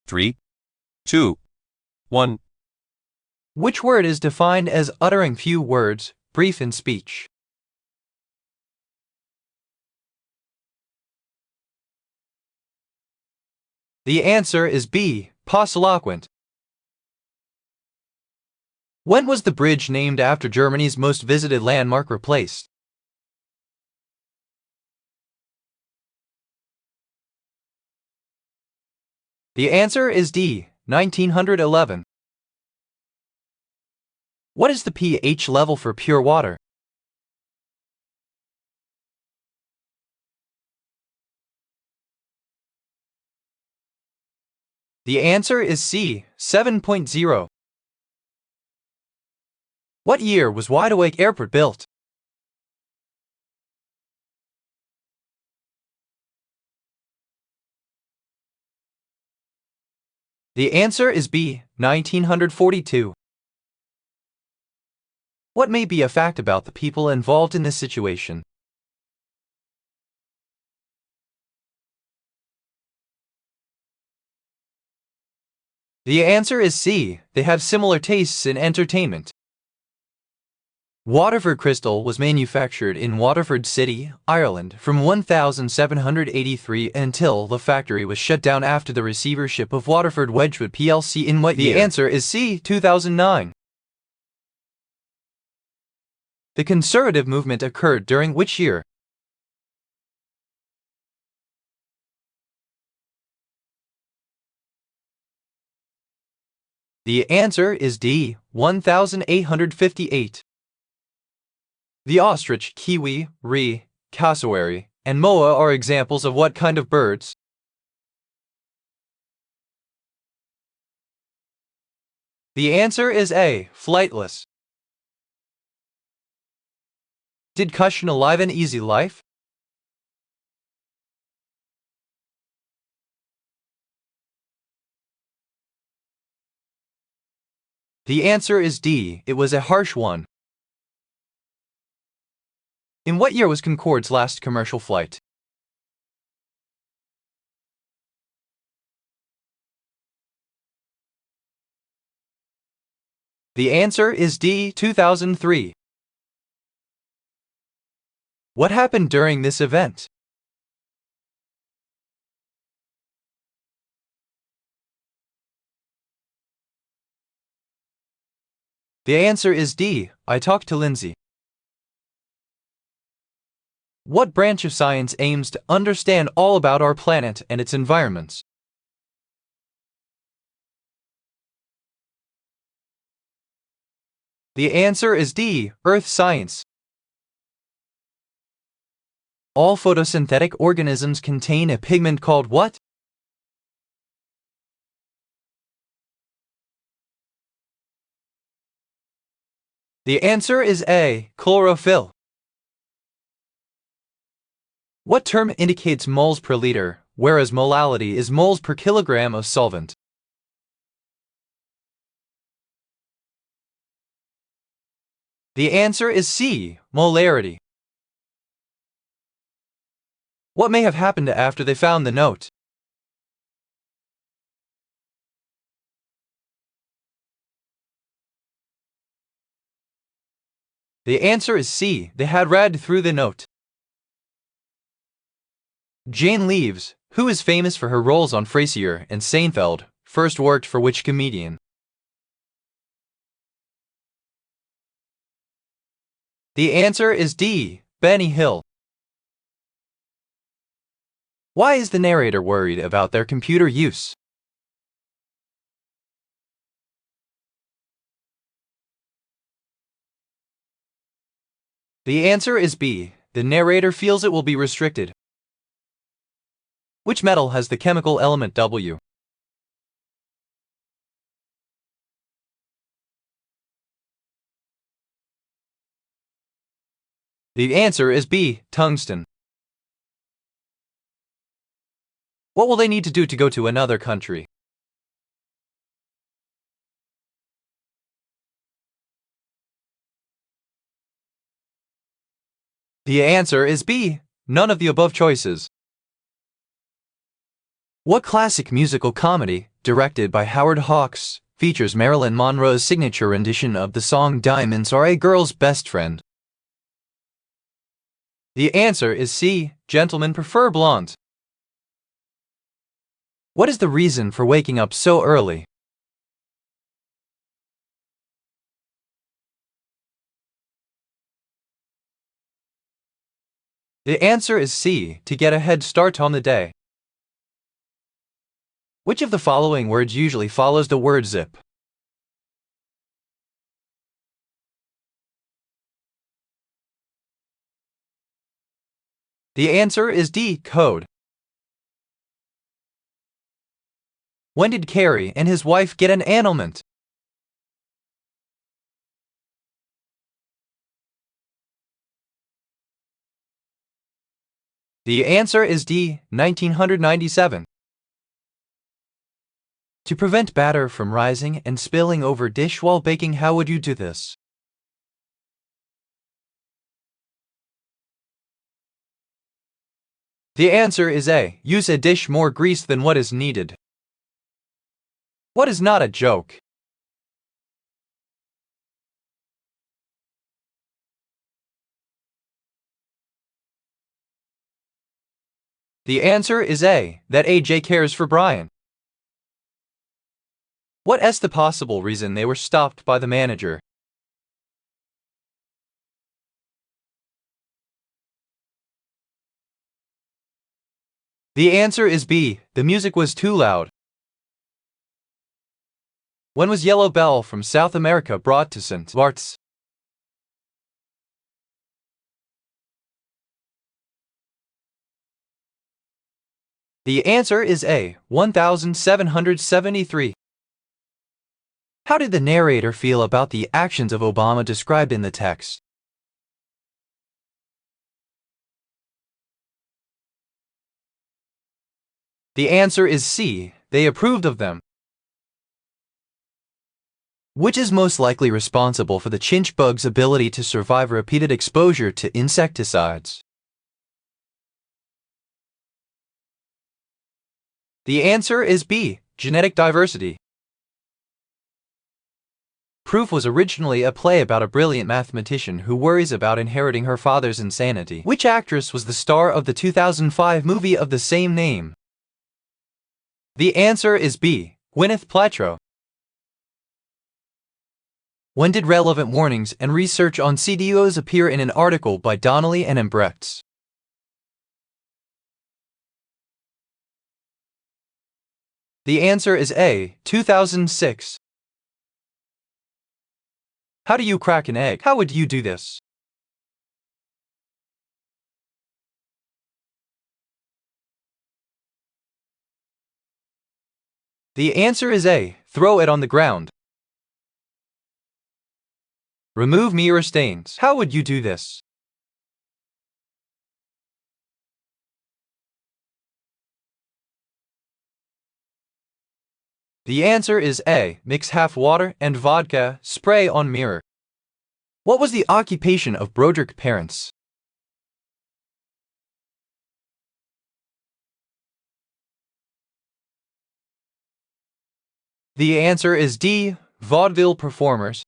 3, 2, 1. Which word is defined as uttering few words, brief in speech? The answer is B, posseloquent. When was the bridge named after Germany's most visited landmark replaced? The answer is D, 1911. What is the pH level for pure water? The answer is C, 7.0. What year was Wide Awake Airport built? The answer is B, 1942. What may be a fact about the people involved in this situation? The answer is C, they have similar tastes in entertainment. Waterford Crystal was manufactured in Waterford City, Ireland from 1783 until the factory was shut down after the receivership of Waterford Wedgwood plc in what year? The answer is C, 2009. The Conservative movement occurred during which year? The answer is D, 1858. The ostrich, kiwi, ree, cassowary, and moa are examples of what kind of birds? The answer is A, flightless. Did cushion enliven easy life? The answer is D, it was a harsh one. In what year was Concorde's last commercial flight? The answer is D, 2003. What happened during this event? The answer is D, I talked to Lindsay. What branch of science aims to understand all about our planet and its environments? The answer is D, earth science. All photosynthetic organisms contain a pigment called what? The answer is A, chlorophyll. What term indicates moles per liter, whereas molality is moles per kilogram of solvent? The answer is C, molarity. What may have happened after they found the note? The answer is C, they had read through the note. Jane Leeves, who is famous for her roles on Frasier and Seinfeld, first worked for which comedian? The answer is D, Benny Hill. Why is the narrator worried about their computer use? The answer is B, the narrator feels it will be restricted. Which metal has the chemical element W? The answer is B, tungsten. What will they need to do to go to another country? The answer is B, none of the above choices. What classic musical comedy directed by Howard Hawks, features Marilyn Monroe's signature rendition of the song Diamonds Are a Girl's Best Friend. The answer is C. Gentlemen prefer blonde. What is the reason for waking up so early? The answer is C. To get a head start on the day. Which of the following words usually follows the word zip? The answer is D. Code. When did Carey and his wife get an annulment? The answer is D. 1997. To prevent batter from rising and spilling over dish while baking, how would you do this? The answer is A. Use a dish more grease than what is needed. What is not a joke? The answer is A. That AJ cares for Brian. What is the possible reason they were stopped by the manager? The answer is B. The music was too loud. When was Yellow Bell from South America brought to St. Bart's? The answer is A. 1773. How did the narrator feel about the actions of Obama described in the text? The answer is C. They approved of them. Which is most likely responsible for the chinch bug's ability to survive repeated exposure to insecticides? The answer is B. Genetic diversity. Proof was originally a play about a brilliant mathematician who worries about inheriting her father's insanity. Which actress was the star of the 2005 movie of the same name? The answer is B. Gwyneth Paltrow. When did relevant warnings and research on CDOs appear in an article by Donnelly and Embrechts? The answer is A. 2006. How do you crack an egg? How would you do this? The answer is A. Throw it on the ground. Remove mirror stains. How would you do this? The answer is A. Mix half water and vodka, spray on mirror. What was the occupation of Broderick's parents? The answer is D. Vaudeville performers.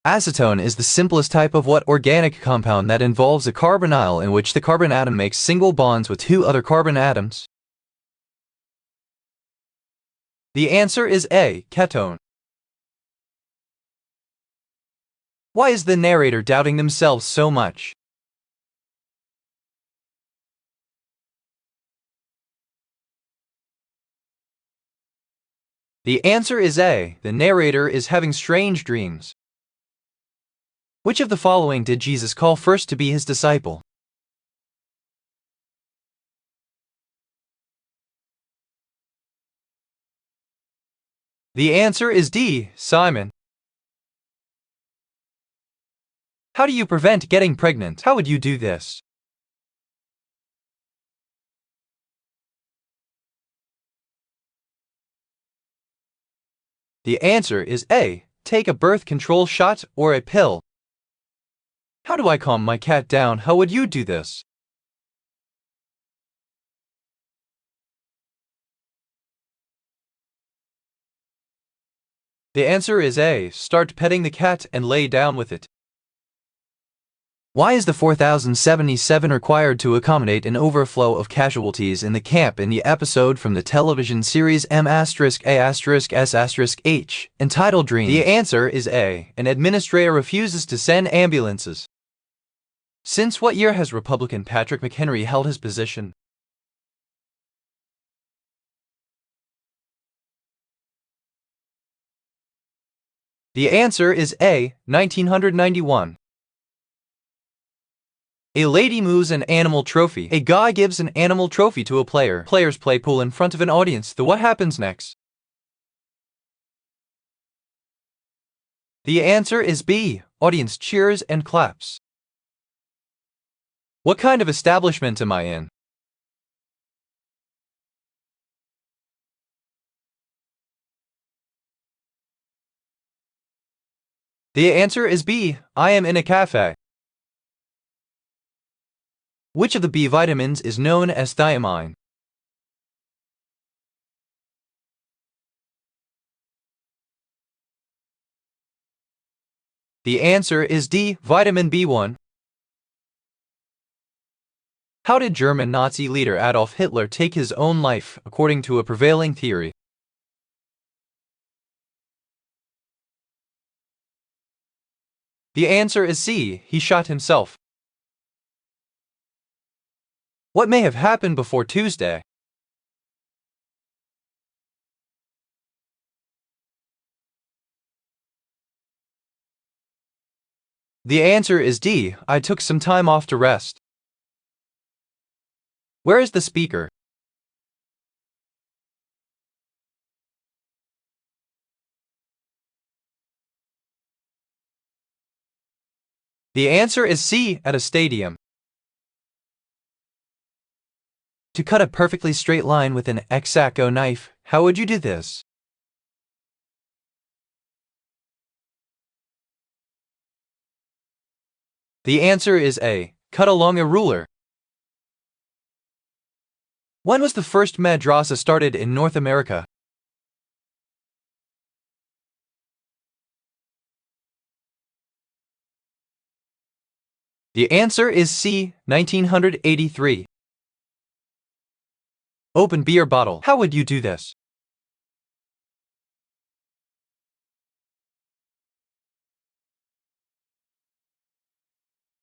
Acetone is the simplest type of what organic compound that involves a carbonyl in which the carbon atom makes single bonds with two other carbon atoms? The answer is A. Ketone. Why is the narrator doubting themselves so much? The answer is A. The narrator is having strange dreams. Which of the following did Jesus call first to be his disciple? The answer is D. Simon. How do you prevent getting pregnant? How would you do this? The answer is A. Take a birth control shot or a pill. How do I calm my cat down? How would you do this? The answer is A. Start petting the cat and lay down with it. Why is the 4077 required to accommodate an overflow of casualties in the camp in the episode from the television series M*A*S*S*H entitled Dreams? The answer is A. An administrator refuses to send ambulances. Since what year has Republican Patrick McHenry held his position? The answer is A. 1991. A lady moves an animal trophy. A guy gives an animal trophy to a player. Players play pool in front of an audience. What happens next? The answer is B. Audience cheers and claps. What kind of establishment am I in? The answer is B. I am in a cafe. Which of the B vitamins is known as thiamine? The answer is D. Vitamin B1. How did German Nazi leader Adolf Hitler take his own life, according to a prevailing theory? The answer is C. He shot himself. What may have happened before Tuesday? The answer is D. I took some time off to rest. Where is the speaker? The answer is C. At a stadium. To cut a perfectly straight line with an X-Acto knife, how would you do this? The answer is A. Cut along a ruler. When was the first madrasa started in North America? The answer is C. 1983. Open beer bottle. How would you do this?